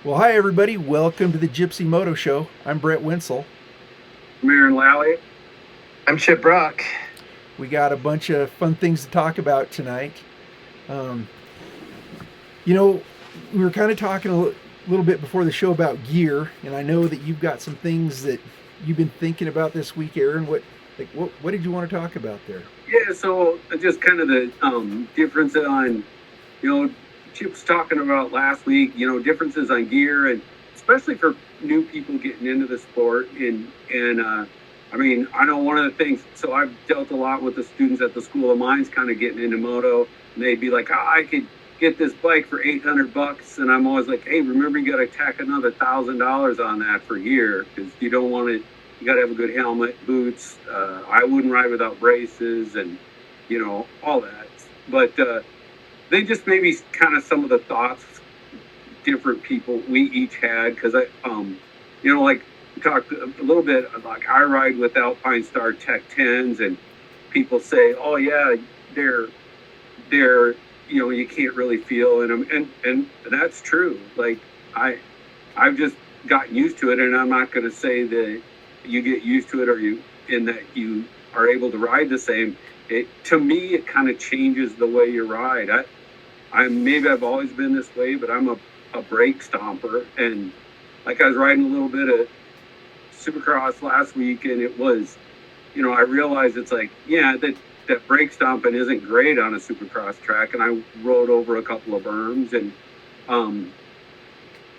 Well, hi everybody. Welcome to the Gypsy Moto Show. I'm Brett Winsel. Marin Lally. I'm Chip Brock. We got a bunch of fun things to talk about tonight. Um, you know, we were kind of talking a little bit before the show about gear, and I know that you've got some things that you've been thinking about this week, Aaron. What did you want to talk about there? Yeah, so just kind of the difference on, you know, Chip's talking about last week, differences on gear and especially for new people getting into the sport. And I mean, I know one of the things, so I've dealt a lot with the students at the School of Mines kind of getting into moto, and they'd be like, oh, I could get this bike for $800. And I'm always like, hey, remember you got to tack another $1,000 on that for gear because you don't want it. You got to have a good helmet, boots. I wouldn't ride without braces and, all that. But they just maybe kind of some of the thoughts different people we each had. Because like we talked a little bit, like I ride with Alpine Star Tech 10s and people say, oh, yeah, they're you can't really feel in them. And that's true. Like I've just gotten used to it, and I'm not going to say that you get used to it or that you are able to ride the same. To me, it kind of changes the way you ride. Maybe I've always been this way, but I'm a brake stomper. And like I was riding a little bit of Supercross last week, and it was, I realized it's like, yeah, that brake stomping isn't great on a Supercross track. And I rode over a couple of berms and,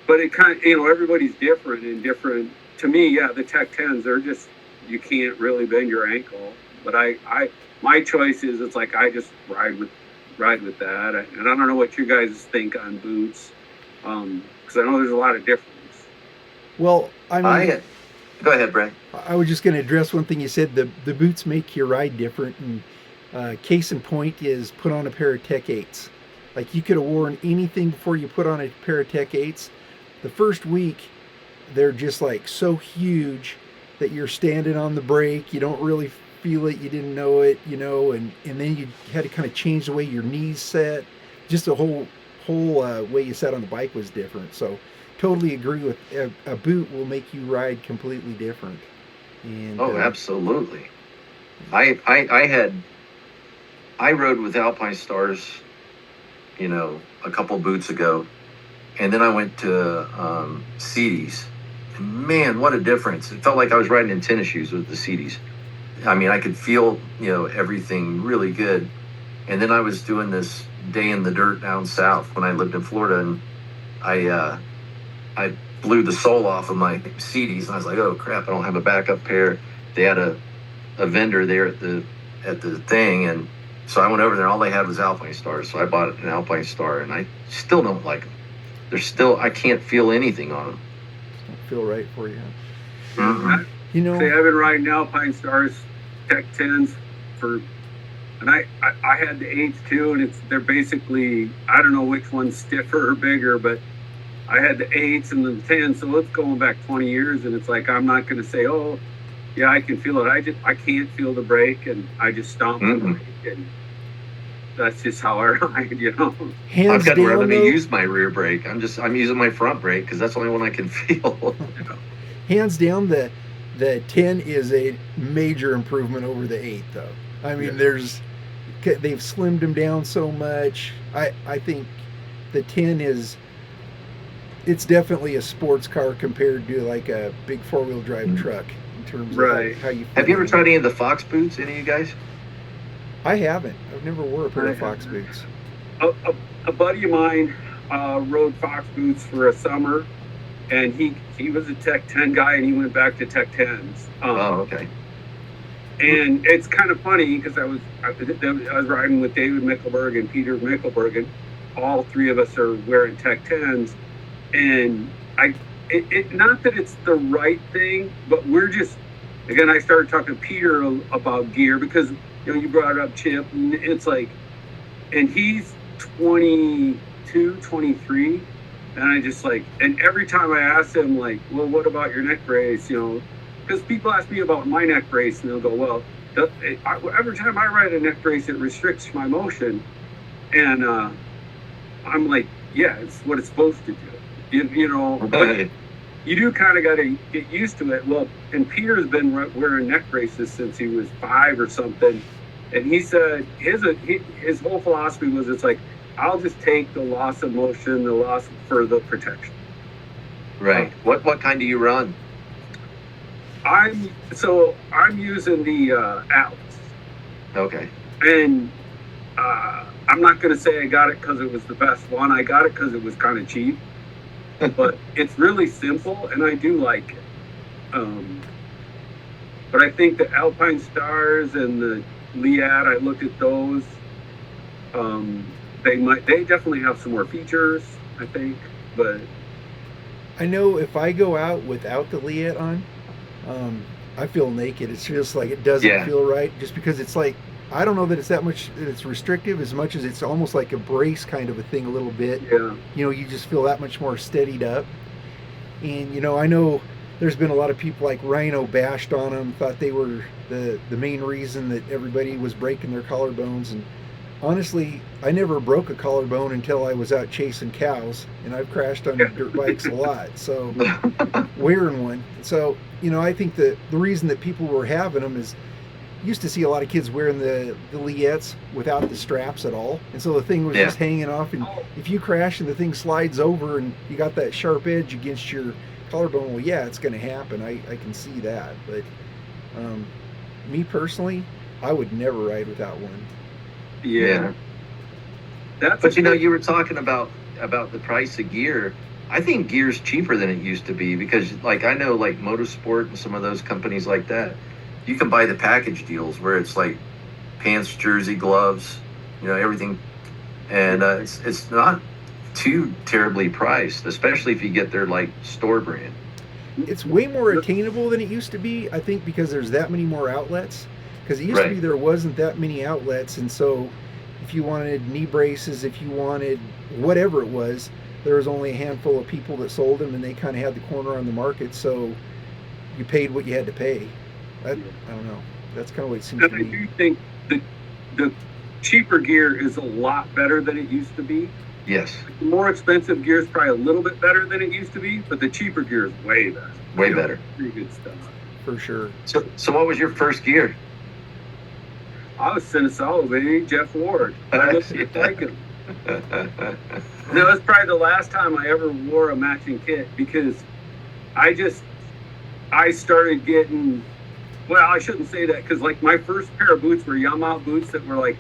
but it kind of, everybody's different and different. To me, yeah, the Tech 10s, they're just, you can't really bend your ankle. But my choice is, it's like I just ride with that. And I don't know what you guys think on boots, because I know there's a lot of difference. Well, I mean, Go ahead, Brett. I was just going to address one thing you said. The boots make your ride different, and case in point is put on a pair of Tech 8s. Like you could have worn anything before you put on a pair of Tech 8s. The first week, they're just like so huge that you're standing on the brake. You don't really feel it. You didn't know it, and then you had to kind of change the way your knees set. Just the whole way you sat on the bike was different. So totally agree with a boot will make you ride completely different. And Absolutely. I rode with Alpine Stars, a couple boots ago, and then I went to CDs. And man, what a difference! It felt like I was riding in tennis shoes with the CDs. I mean, I could feel everything really good. And then I was doing this day in the dirt down south when I lived in Florida, and I blew the sole off of my CDs, and I was like, oh crap, I don't have a backup pair. They had a vendor there at the thing, and so I went over there, and all they had was Alpine Stars. So I bought an Alpine Star, and I still don't like them. I can't feel anything on them. don't feel right for you. Mm-hmm. Say I've been riding Alpine Stars Tech 10s and I had the 8s too, and they're basically, I don't know which one's stiffer or bigger, but I had the 8s and the 10s, so it's going back 20 years, and it's like, I'm not going to say, oh, yeah, I can feel it. I can't feel the brake, and I just stomp the brake, and that's just how I ride, Hands I've got to down, let me though, use my rear brake. I'm using my front brake because that's the only one I can feel. hands down, the 10 is a major improvement over the 8, though. I mean, they've slimmed them down so much. I think the 10 it's definitely a sports car compared to like a big 4-wheel drive truck in terms of like how you feel. Have you ever tried any of the Fox boots, any of you guys? I haven't. I've never wore a pair of Fox boots. A buddy of mine rode Fox boots for a summer, and he was a Tech 10 guy, and he went back to Tech 10s. Okay. And it's kind of funny because I was riding with David Mickelberg and Peter Mickelberg, and all three of us are wearing Tech 10s. And not that it's the right thing, but we're just, again, I started talking to Peter about gear because, you brought up Chip, and it's like, and he's 22, 23. And I just like, and every time I ask him, like, well, what about your neck brace? Because people ask me about my neck brace, and they'll go, well, every time I ride a neck brace, it restricts my motion. And I'm like, yeah, it's what it's supposed to do. You know, but you do kind of got to get used to it. Well, and Peter's been wearing neck braces since he was 5 or something, and he said his whole philosophy was, it's like, I'll just take the loss of motion, the loss for the protection. Right. What kind do you run? I'm using the Atlas. Okay. And I'm not going to say I got it because it was the best one. I got it because it was kind of cheap. But it's really simple, and I do like it. But I think the Alpine Stars and the Liat, I looked at those. They definitely have some more features, I think. But I know if I go out without the Liat on, I feel naked. It's just like it doesn't feel right, just because it's like, I don't know that it's that much, that it's restrictive as much as it's almost like a brace kind of a thing a little bit. Yeah. You know, you just feel that much more steadied up. And, you know, I know there's been a lot of people like Rhino bashed on them, thought they were the main reason that everybody was breaking their collarbones. And honestly, I never broke a collarbone until I was out chasing cows, and I've crashed on dirt bikes a lot, so wearing one. So, you know, I think that the reason that people were having them is, used to see a lot of kids wearing the Liats without the straps at all, and so the thing was just hanging off, and if you crash and the thing slides over and you got that sharp edge against your collarbone, well, yeah, it's going to happen. I can see that, but me personally, I would never ride without one. Yeah. But you know, you were talking about the price of gear. I think gear's cheaper than it used to be, because like I know like Motorsport and some of those companies like that, you can buy the package deals where it's like pants, jersey, gloves, you know, everything, and it's not too terribly priced, especially if you get their like store brand. It's way more attainable than it used to be, I think, because there's that many more outlets. Because it used to be there wasn't that many outlets, and so if you wanted knee braces, if you wanted whatever it was, there was only a handful of people that sold them, and they kind of had the corner on the market, so you paid what you had to pay. I don't know. That's kind of what it seems to me. I do think the cheaper gear is a lot better than it used to be. Yes. The more expensive gear is probably a little bit better than it used to be, but the cheaper gear is way better. Way better. Pretty good stuff. For sure. So what was your first gear? I was Cinesalo, baby, Jeff Ward. I looked like him. No, that's probably the last time I ever wore a matching kit, because I started getting, well, I shouldn't say that, because like my first pair of boots were Yamaha boots that were like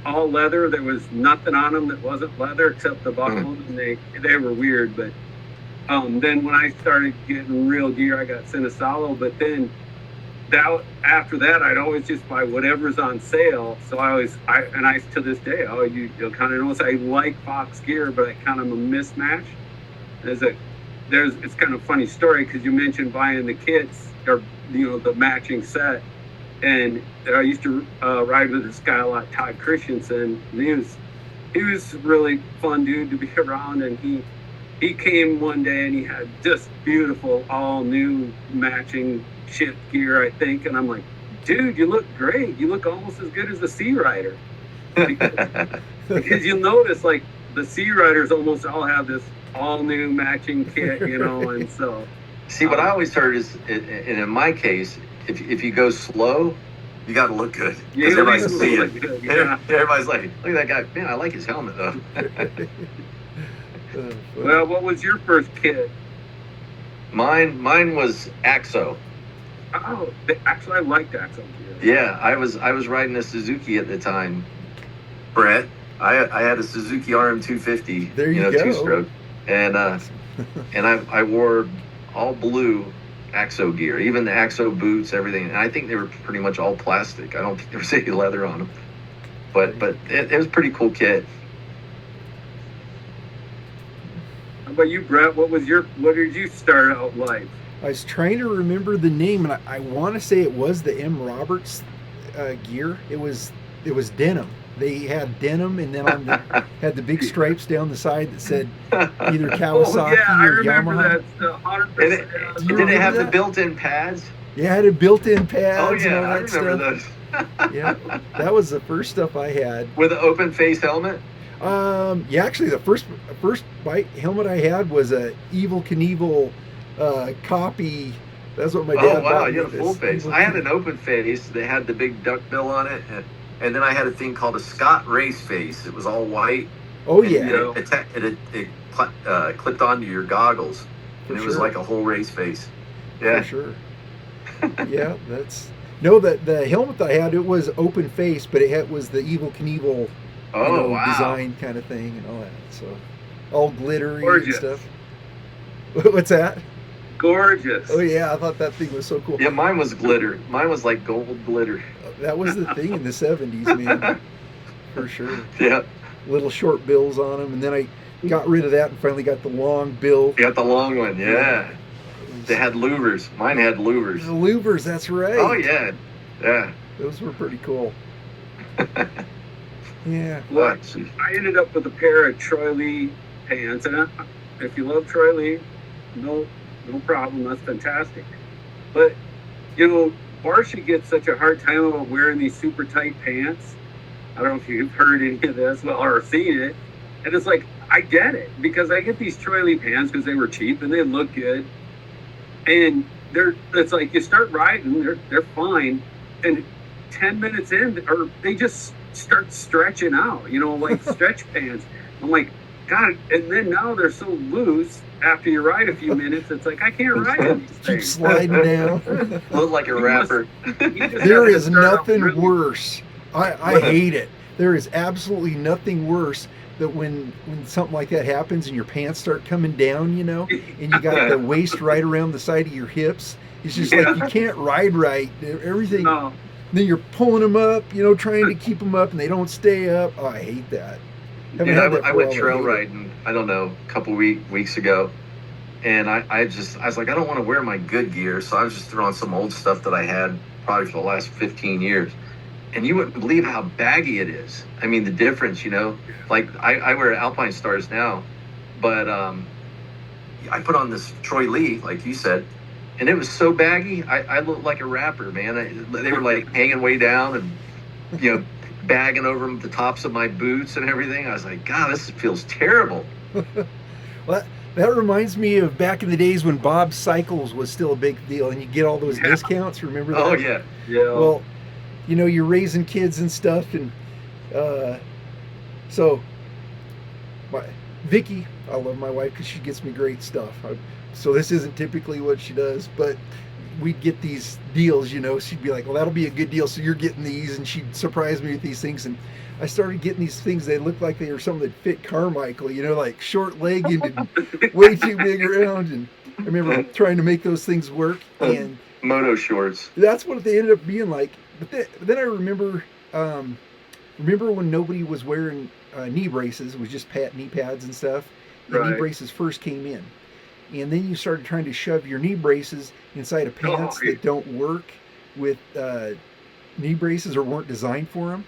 all leather. There was nothing on them that wasn't leather except the buckles, and they were weird. But then when I started getting real gear, I got Cinesalo. But then after that, I'd always just buy whatever's on sale. So I to this day, you'll kind of notice I like Fox gear, but I kind of a mismatch. It's kind of a funny story, because you mentioned buying the kits, or you know, the matching set. And I used to ride with this guy a lot, Todd Christensen. And he was really fun dude to be around. And he came one day and he had just beautiful, all new matching shift gear, I think. And I'm like, dude, you look great. You look almost as good as the Sea Rider. Because you'll notice, like, the Sea Riders almost all have this all new matching kit, you know. And so see, what I always heard is, and in my case, if you go slow, you got to look good. Yeah, everybody can see it. Good, yeah. Everybody's like, look at that guy. Man, I like his helmet though. Well, what was your first kit? Mine was Axo. Oh, actually, I liked Axo gear. Yeah, I was riding a Suzuki at the time, Brett. I had a Suzuki RM250. There you go. 2-stroke, and I wore all blue Axo gear, even the Axo boots, everything. And I think they were pretty much all plastic. I don't think there was any leather on them, but it was a pretty cool kit. How about you, Brett? What did you start out like? I was trying to remember the name, and I want to say it was the M. Roberts gear. It was denim. They had denim, and then had the big stripes down the side that said either Kawasaki or Yamaha. That. 100%. Did it have the built-in pads? Yeah, it had built-in pads. Oh yeah, and all I that remember stuff. those. Yeah, that was the first stuff I had. With an open face helmet? Yeah, actually, the first bike helmet I had was a Evil Knievel copy. That's what my dad Oh wow, bought me. you had a full face. I had an open face that had the big duck bill on it, and then I had a thing called a Scott race face. It was all white. Oh and, yeah, and it clipped onto your goggles, for and it sure. was like a whole race face. For Yeah. sure. Yeah, that's no. The helmet that I had, it was open face, but was the Evil Knievel, Oh wow. design kind of thing and all that. So all glittery Gorgeous. and stuff. What's that? Gorgeous. Oh yeah, I thought that thing was so cool. Yeah, mine was glitter. Mine was like gold glitter. That was the thing in the '70s, man, for sure. Yeah. Little short bills on them, and then I got rid of that and finally got the long bill. You got the long one. Yeah. They had louvers. Mine had louvers. The louvers, that's right. Oh yeah. Yeah. Those were pretty cool. Yeah. Well, geez. I ended up with a pair of Troy Lee pants, and if you love Troy Lee, no problem. That's fantastic. But Barsha gets such a hard time about wearing these super tight pants. I don't know if you've heard any of this or seen it, and it's like I get it because I get these Troy Lee pants because they were cheap and they look good, and it's like you start riding, they're fine, and 10 minutes in, or they just start stretching out, like stretch pants. I'm like, God, and then now they're so loose after you ride a few minutes, it's like, I can't ride in these Keep things. sliding down. Look like a rapper. There is nothing worse. I hate it. There is absolutely nothing worse than when something like that happens and your pants start coming down, and you got the waist right around the side of your hips. It's just like you can't ride right. Everything. No. Then you're pulling them up, trying to keep them up, and they don't stay up. Oh, I hate that. Dude, I went trail riding, I don't know, a couple weeks ago. And I was like, I don't want to wear my good gear. So I was just throwing some old stuff that I had probably for the last 15 years. And you wouldn't believe how baggy it is. I mean, the difference, like I wear Alpine Stars now, but I put on this Troy Lee, like you said, and it was so baggy. I looked like a rapper, man. They were like hanging way down and, bagging over the tops of my boots and everything. I was like, God, this feels terrible. Well, that reminds me of back in the days when Bob's Cycles was still a big deal, and you get all those discounts. Remember that? Oh yeah. Well, you're raising kids and stuff, and so Vicky, I love my wife because she gets me great stuff. So this isn't typically what she does, but we'd get these deals, she'd be like, well, that'll be a good deal, so you're getting these, and she'd surprise me with these things, and I started getting these things. They looked like they were something that fit Carmichael, like short-legged and way too big around, and I remember trying to make those things work, and moto shorts. That's what they ended up being like. But then I remember when nobody was wearing knee braces. It was just knee pads and stuff. The knee braces first came in. And then you started trying to shove your knee braces inside of pants that don't work with knee braces or weren't designed for them.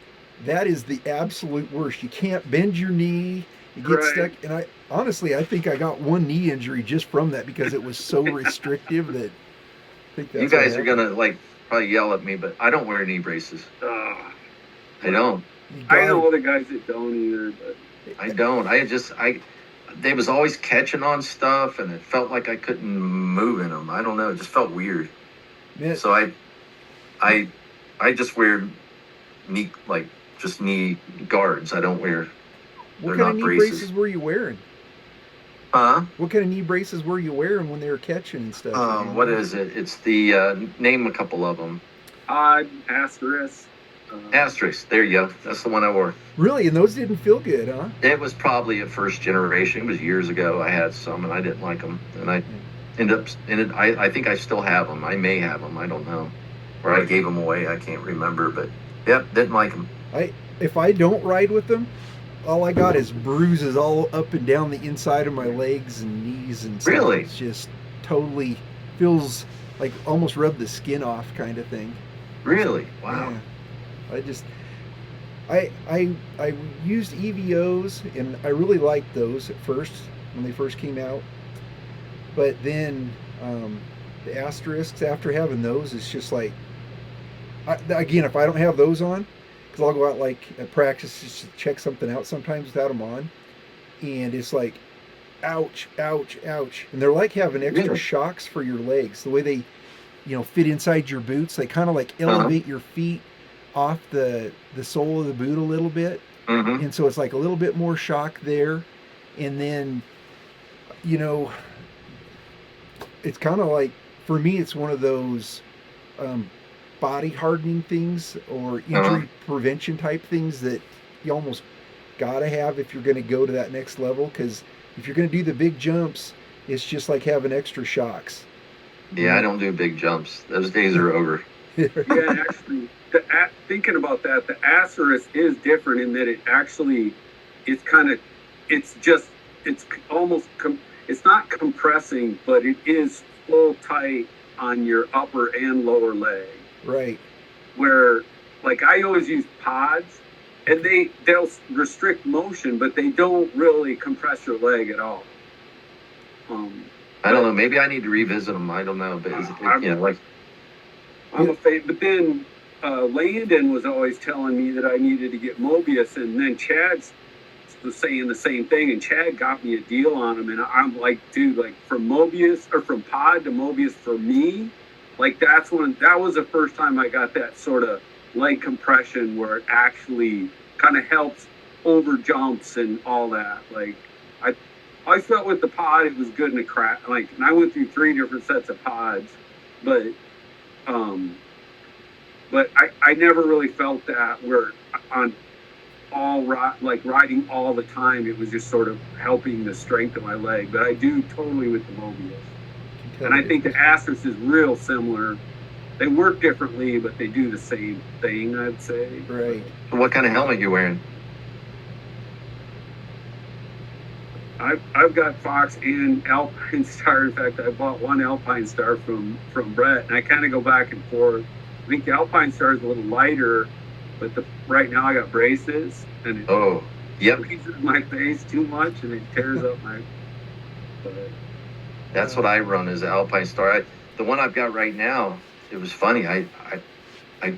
That is the absolute worst. You can't bend your knee. You get stuck. And I think I got one knee injury just from that because it was so restrictive that I think that's you guys are going to probably yell at me, but I don't wear knee braces. I don't. I know other guys that don't either, but I don't. They was always catching on stuff, and it felt like I couldn't move in them. I don't know. It just felt weird. Yeah. So I just wear knee guards. I don't wear. What kind of knee braces were you wearing? Huh? What kind of knee braces were you wearing when they were catching and stuff? What is it? It's the name a couple of them. Asterisk. Asterisk. There you go. That's the one I wore. Really? And those didn't feel good, huh? It was probably a first generation. It was years ago. I had some, and I didn't like them. And I I think I still have them. I may have them. I don't know. Or I gave them away. I can't remember. But, yep, didn't like them. If I don't ride with them, all I got is bruises all up and down the inside of my legs and knees and stuff. Really? It's just totally feels like almost rub the skin off kind of thing. Really? Wow. Yeah. I used EVOs, and I really liked those at first when they first came out. But then the Asterisks, after having those, it's just like, again, if I don't have those on, because I'll go out like at practice just to check something out sometimes without them on, and it's like, ouch, ouch, ouch, and they're like having extra Yeah. shocks for your legs. The way they, fit inside your boots, they kind of like Uh-huh. elevate your feet off the sole of the boot a little bit, Mm-hmm. and so it's like a little bit more shock there, and then, you know, it's kind of like, for me, it's one of those um, body hardening things or Uh-huh. injury prevention type things that you almost gotta have if you're going to go to that next level. Because if you're going to do the big jumps, it's just like having extra shocks. Yeah, I don't do big jumps. Those days are over. Yeah, and actually, thinking about that, the Acerus is different in that it actually, it's kind of, it's just, it's almost, it's not compressing, but it is full tight on your upper and lower leg. Right. Where, like, I always use pods, and they'll restrict motion, but they don't really compress your leg at all. I don't know. Maybe I need to revisit them. I don't know. But like I'm a fan. But then Landon was always telling me that I needed to get Mobius, and then Chad was saying the same thing, and Chad got me a deal on them, and I'm like, dude, like from Mobius or from Pod to Mobius for me, like that was the first time I got that sort of leg compression where it actually kind of helps over jumps and all that. Like I felt with the pod it was good in a crack. Like, and I went through 3 different sets of pods, but I never really felt that where on like riding all the time it was just sort of helping the strength of my leg. But I do totally with the Mobius, and I think the Acerus is real similar. They work differently, but they do the same thing, I'd say. Right. what kind of helmet you wearing? I've got Fox and Alpine Star. In fact, I bought one Alpine Star from Brett, and I kind of go back and forth. I think the Alpine Star is a little lighter, but right now I got braces, and it Yep. freezes my face too much, and it tears up my. But, That's what I run as an Alpine Star. The one I've got right now, it was funny. I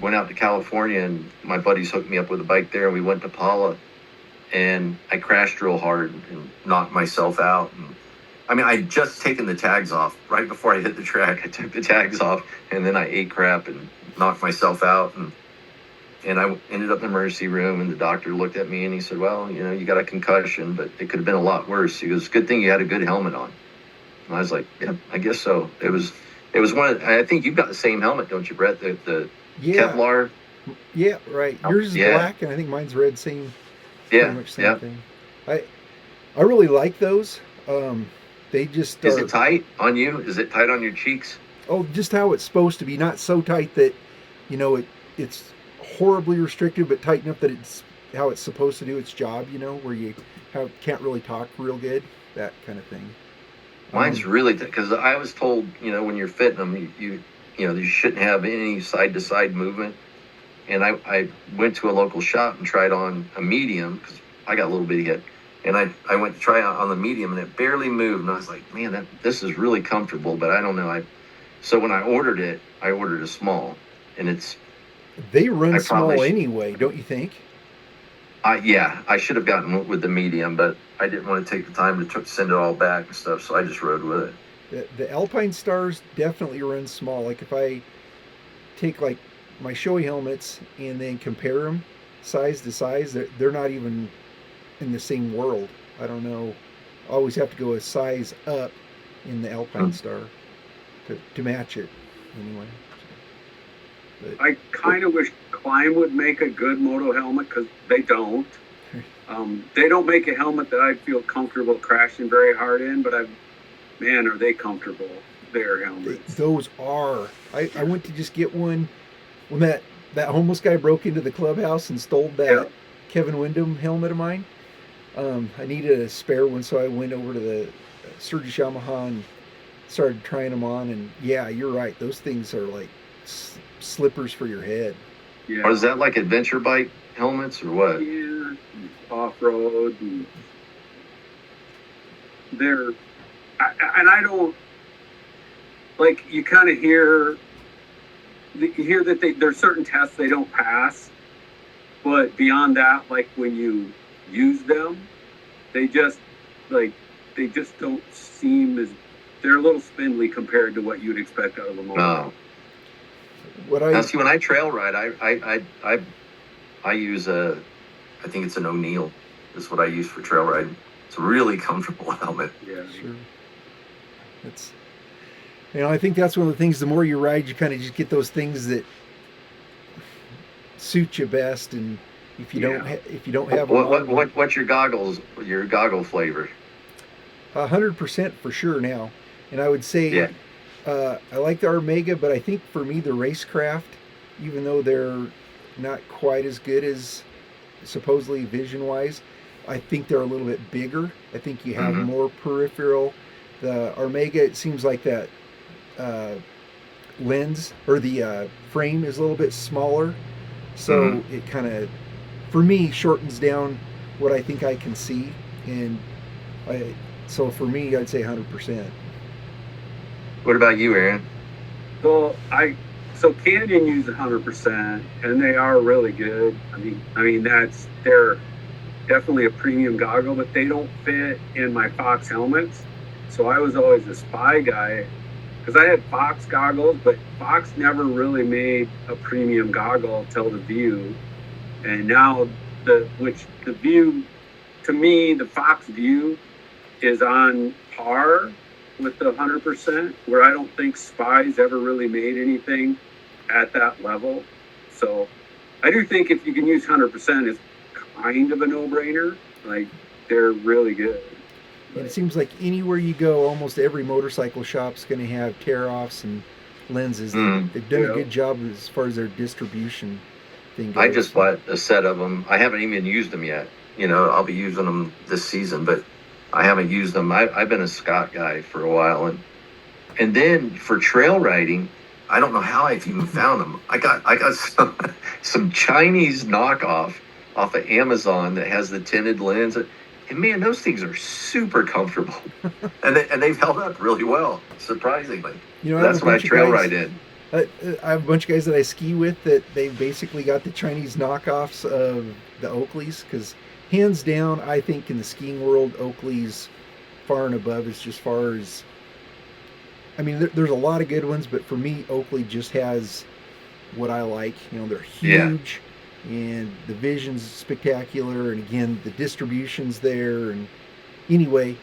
went out to California, and my buddies hooked me up with a bike there, and we went to Paula, and I crashed real hard and knocked myself out. And, I mean, I'd just taken the tags off right before I hit the track. I took the tags off, and then I ate crap and knocked myself out. And I ended up in the emergency room, and the doctor looked at me, and he said, well, you got a concussion, but it could have been a lot worse. He goes, good thing you had a good helmet on. And I was like, yeah, I guess so. It was one of, I think you've got the same helmet, don't you, Brett? The Yeah. Kevlar. Yeah. Right. Yours is black, and I think mine's red. Same. Yeah. Pretty much same thing. I really like those. They just Is it tight on you? Is it tight on your cheeks? Oh, just how it's supposed to be. Not so tight that it's horribly restricted, but tight enough that it's how it's supposed to do its job. Where you can't really talk real good. That kind of thing. Mine's really, because I was told, when you're fitting them, you shouldn't have any side to side movement. And I went to a local shop and tried on a medium because I got a little bitty head. And I went to try out on the medium, and it barely moved. And I was like, man, this is really comfortable, but I don't know. So when I ordered a small, and they run small anyway, don't you think? I should have gotten with the medium, but I didn't want to take the time to send it all back and stuff, so I just rode with it. The Alpine Stars definitely run small. Like if I take like my Shoei helmets and then compare them size to size, they're not even in the same world. I don't know. I always have to go a size up in the Alpine Star to match it anyway. But I kind of wish Climb would make a good moto helmet because they don't. They don't make a helmet that I'd feel comfortable crashing very hard in, but man, are they comfortable, their helmets. Those are. I went to just get one when that homeless guy broke into the clubhouse and stole that Kevin Windham helmet of mine. I needed a spare one, so I went over to the Sturgis Yamaha and started trying them on. And yeah, you're right. Those things are like slippers for your head. Yeah. Or is that like adventure bike helmets or what? Yeah, off-road. And I don't, like, you kind of hear that there's certain tests they don't pass, but beyond that, like when you use them, they just like they just don't seem as they're a little spindly compared to what you'd expect out of a motor. No. Now, see, when I trail ride, I use I think it's an O'Neill. Is what I use for trail riding. It's a really comfortable helmet. Yeah, sure. It's, I think that's one of the things. The more you ride, you kind of just get those things that suit you best. And if you don't have what's your goggle flavor? 100% for sure now. And I would say, yeah. I like the Omega, but I think for me the Racecraft, even though they're not quite as good as supposedly vision-wise, I think they're a little bit bigger. I think you have more peripheral. The Omega, it seems like that lens or the frame is a little bit smaller, so it kind of, for me, shortens down what I think I can see, and so for me, I'd say 100%. What about you, Aaron? So Canyon uses 100%, and they are really good. I mean they're definitely a premium goggle, but they don't fit in my Fox helmets. So I was always a Spy guy because I had Fox goggles, but Fox never really made a premium goggle till the View, and now the View, to me, the Fox View is on par with the 100%, where I don't think Spy's ever really made anything at that level. So I do think if you can use 100%, it's kind of a no-brainer. Like, they're really good. And it seems like anywhere you go, almost every motorcycle shop's going to have tear-offs and lenses. They've done a good job as far as their distribution thing goes. I just bought a set of them. I haven't even used them yet. I'll be using them this season, but I haven't used them. I've been a Scott guy for a while, and then for trail riding, I don't know how I've even found them. I got some Chinese knockoff off of Amazon that has the tinted lens, and man, those things are super comfortable, and they've held up really well, surprisingly. That's what I trail ride in. I have a bunch of guys that I ski with that they basically got the Chinese knockoffs of the Oakleys, because hands down, I think in the skiing world, Oakley's far and above as just far as, there's a lot of good ones, but for me, Oakley just has what I like. They're huge, and the vision's spectacular, and again, the distribution's there, and anyway,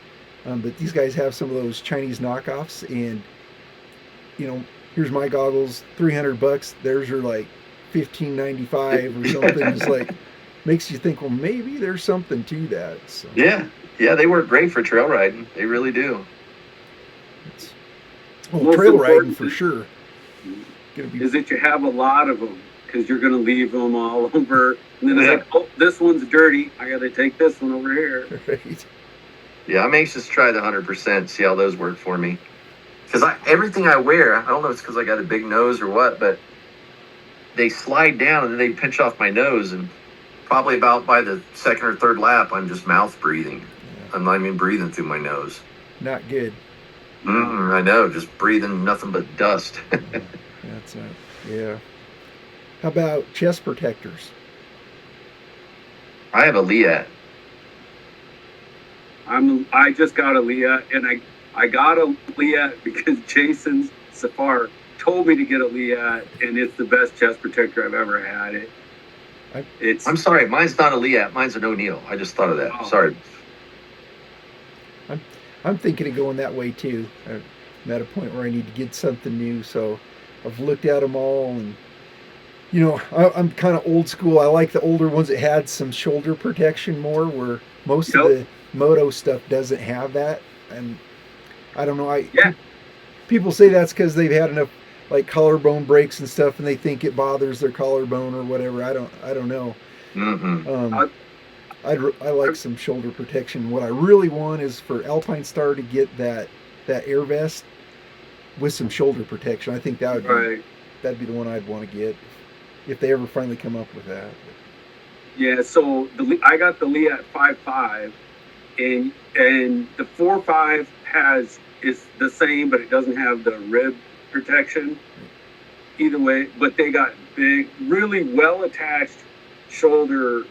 but these guys have some of those Chinese knockoffs, and, here's my goggles, $300, theirs are like $15.95 or something. It's like, makes you think, well, maybe there's something to that. So. Yeah, they work great for trail riding. They really do. Trail riding for sure. Is that you have a lot of them, because you're going to leave them all over. And then it's like, oh, this one's dirty. I got to take this one over here. Right. Yeah, I'm anxious to try the 100%, see how those work for me. Because everything I wear, I don't know if it's because I got a big nose or what, but they slide down and then they pinch off my nose, and probably about by the second or third lap, I'm just mouth breathing. Yeah. I'm not even breathing through my nose. Not good. I know, just breathing nothing but dust. That's it. Yeah. How about chest protectors? I have a Liat. I just got a Liat, and I got a Liat because Jason Safar told me to get a Liat, and it's the best chest protector I've ever had. I'm sorry, mine's not a Liat, mine's an O'Neill. I just thought of that. Oh. Sorry. I'm thinking of going that way too. I'm at a point where I need to get something new, so I've looked at them all, and I'm kind of old school. I like the older ones that had some shoulder protection more, where most of the moto stuff doesn't have that. And I don't know. People say that's because they've had enough like collarbone breaks and stuff, and they think it bothers their collarbone or whatever. I don't know. I like some shoulder protection. What I really want is for Alpine Star to get that air vest with some shoulder protection. I think that'd be the one I'd want to get if they ever finally come up with that. Yeah, so I got the Liat 5.5, and the 4.5 is the same, but it doesn't have the rib protection. Either way, but they got big, really well attached shoulder